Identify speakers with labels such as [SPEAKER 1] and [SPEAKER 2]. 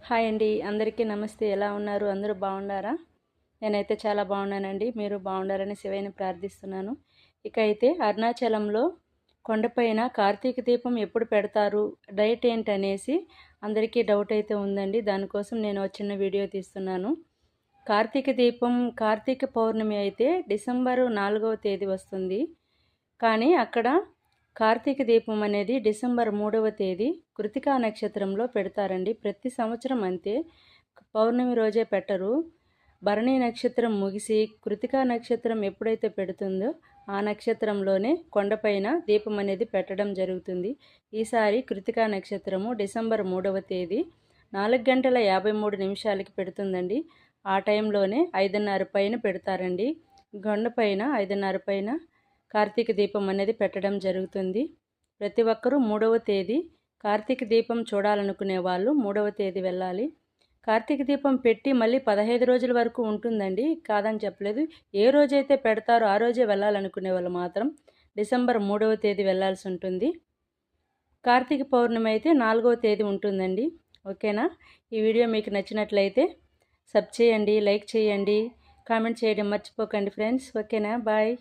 [SPEAKER 1] Hi అండి, అందరికీ నమస్తే. ఎలా ఉన్నారు? అందరూ బాగున్నారా? నేనైతే చాలా బాగున్నానండి. మీరు బాగుండాలని శివయ్యని ప్రార్థిస్తున్నాను. ఇక అయితే అరుణాచలంలో కొండపైన కార్తీక దీపం ఎప్పుడు పెడతారు, డైట్ ఏంటనేసి అందరికీ డౌట్ అయితే ఉందండి. దానికోసం నేను ఒక చిన్న వీడియో తీస్తున్నాను. కార్తీక దీపం కార్తీక పౌర్ణమి అయితే డిసెంబరు 4వ తేదీ వస్తుంది. కానీ అక్కడ కార్తీక దీపం అనేది డిసెంబర్ 3వ తేదీ కృతికా నక్షత్రంలో పెడతారండి. ప్రతి సంవత్సరం అంతే, పౌర్ణమి రోజే పెట్టరు. భరణి నక్షత్రం ముగిసి కృతికా నక్షత్రం ఎప్పుడైతే పెడుతుందో ఆ నక్షత్రంలోనే కొండపైన దీపం అనేది పెట్టడం జరుగుతుంది. ఈసారి కృతికా నక్షత్రము డిసెంబర్ 3వ తేదీ 4:53 పెడుతుందండి. ఆ టైంలోనే 5:30 పైన పెడతారండి. కొండపైన 5:30 పైన కార్తీక దీపం అనేది పెట్టడం జరుగుతుంది. ప్రతి ఒక్కరూ 3వ తేదీ కార్తీక దీపం చూడాలనుకునే వాళ్ళు 3వ తేదీ వెళ్ళాలి. కార్తీక దీపం పెట్టి మళ్ళీ 15 రోజుల వరకు ఉంటుందండి, కాదని చెప్పలేదు. ఏ రోజైతే పెడతారో ఆ రోజే వెళ్ళాలనుకునే వాళ్ళు మాత్రం డిసెంబర్ 3వ తేదీ వెళ్ళాల్సి ఉంటుంది. కార్తీక పౌర్ణమి అయితే 4వ తేదీ ఉంటుందండి. ఓకేనా? ఈ వీడియో మీకు నచ్చినట్లయితే సబ్ చేయండి, లైక్ చేయండి, కామెంట్ చేయడం మర్చిపోకండి ఫ్రెండ్స్. ఓకేనా? బాయ్.